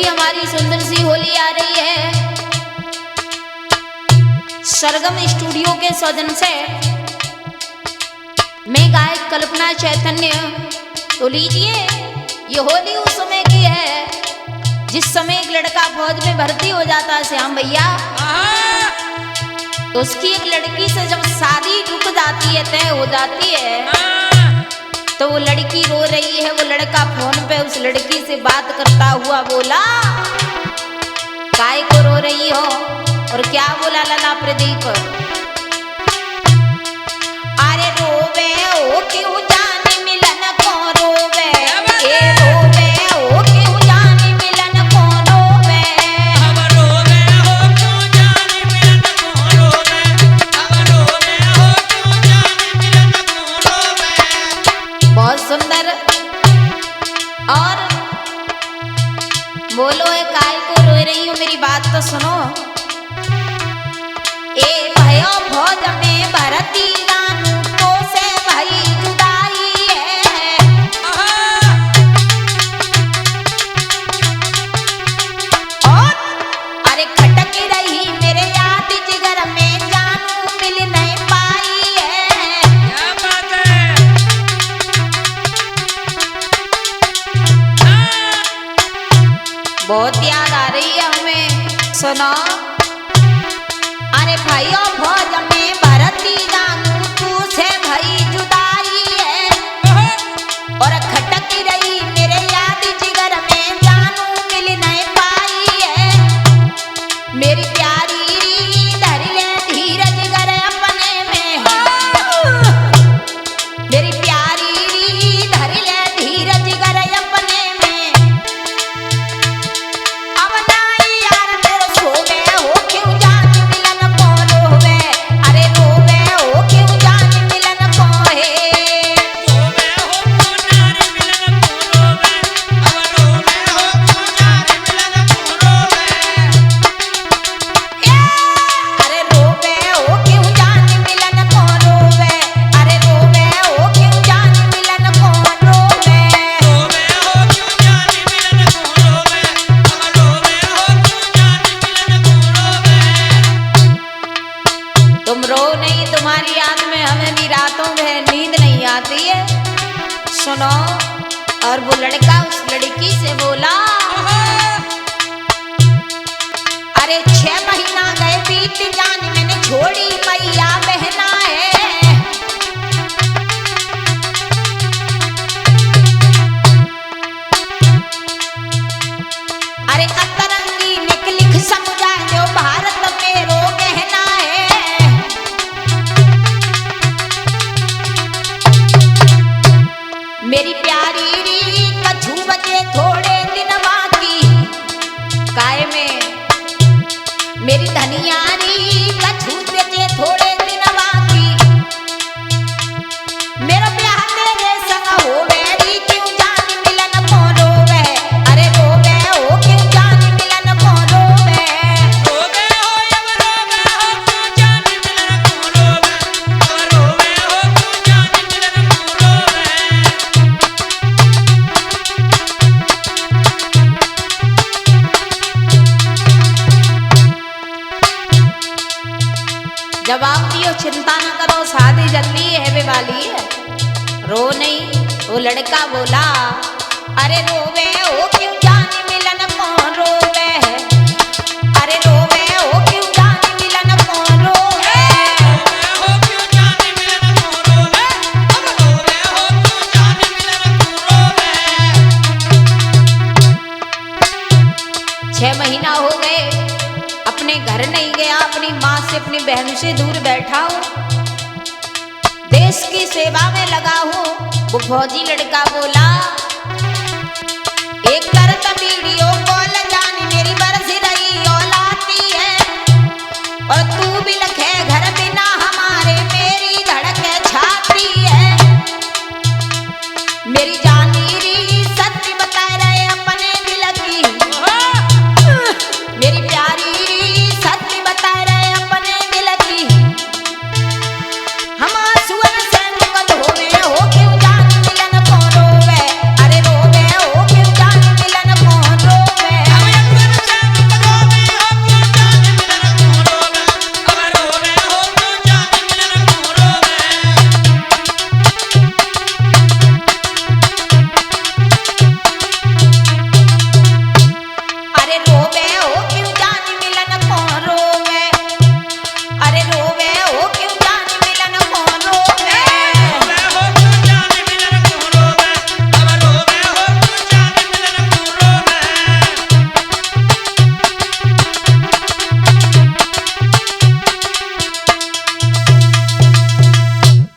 भी हमारी सुंदर सी होली आ रही है। सरगम स्टूडियो के सौजन से मैं गायक कल्पना चैतन्य। तो लीजिए, ये होली उस समय की है जिस समय एक लड़का फौज में भर्ती हो जाता है श्याम भैया। तो उसकी एक लड़की से जब शादी रुक जाती है, तय हो जाती है, तो वो लड़की रो रही है। वो लड़का फोन पे उस लड़की से बात करता हुआ बोला, काय को रो रही हो? और क्या बोला लाला प्रदीप? अरे रोवे ओ क्यों जाने मिलन को रोवे, ए रोवे ओ क्यों जाने मिलन को रोवे, अब रोवे हो क्यों जाने मिलन को रोवे, अब रोवे हो क्यों जाने मिलन को रोवे। बहुत सुंदर। और बोलो, ए काय को रो रही हो? मेरी बात तो सुनो। ए भयो फौज में भर्ती जानू तो से भाई जुदाई है। और अरे खटक रही मेरे याद जिगर में, जानू मिल नहीं पाई है। क्या बात है? बहुत याद आ रही है हमें, सुनो। अरे भाइयों फौज में भर्ती जानू तू से भाई जुदाई है। और खटक रही मेरे याद जिगर में, जानू मिल नहीं पाई है। मेरी प्यारी धर ले धीरज गर अपने में, मेरी प्यारी धर ले धीरज गर अपने में। अब नाई यार तेरे सोवे हो क्यों जान मिलन को रोवे, अरे रोवे हो क्यों जान मिलन को है। रोवे हो क्यों जाने मिलन को रोवे, अब रोवे हो क्यों जाने मिलन को रोवे। अरे रोवे हो क्यों जान मिलन को रोवे, अरे रोवे हो क्यों जान मिलन को रोवे। रोवे हो क्यों जाने मिलन को रोवे, अब रोवे हो क्यों जाने मिलन को रोवे। तुम रो नहीं, तुम्हारी याद में हमें भी रातों में नींद नहीं आती है। सुनो। और वो लड़का उस लड़की से बोला, अरे 6 महीना गए बीत जान मैंने छोड़ी मैया बहना है। अरे अतरंगी निकलिख समझा जो भारत मेरो गहना है। मेरी प्यारी री कछु बचे थोड़े दिन बाकी, काय में मेरी धनियारी कछु बचे थोड़े दिन बाकी। मेरा ब्याह तेरे संग होवे री क्यों जान मिलन को रोवे, अरे रोवे हो क्यों जान मिलन को रोवे। रोवे हो अब रोवे हो क्यों जाने मिलन को रोवे, अब रोवे हो क्यों जाने मिलन को रोवे। जवाब दियो, चिंता न करो, शादी जल्दी है वाली है। रो नहीं। वो लड़का बोला, अरे रोवे हो क्यों जान मिलन को रोवे, अरे रोवे हो क्यों जान मिलन को रोवे। रोवे हो क्यों जाने मिलन को रोवे, अब रोवे हो क्यों जाने मिलन को रोवे। 6 महीना हो गए, अपने घर नहीं गया, अपनी माँ से अपनी बहन से दूर बैठा हूँ, देश की सेवा में लगा हूँ। वो फौजी लड़का बोला, एक तरफ बीड़ी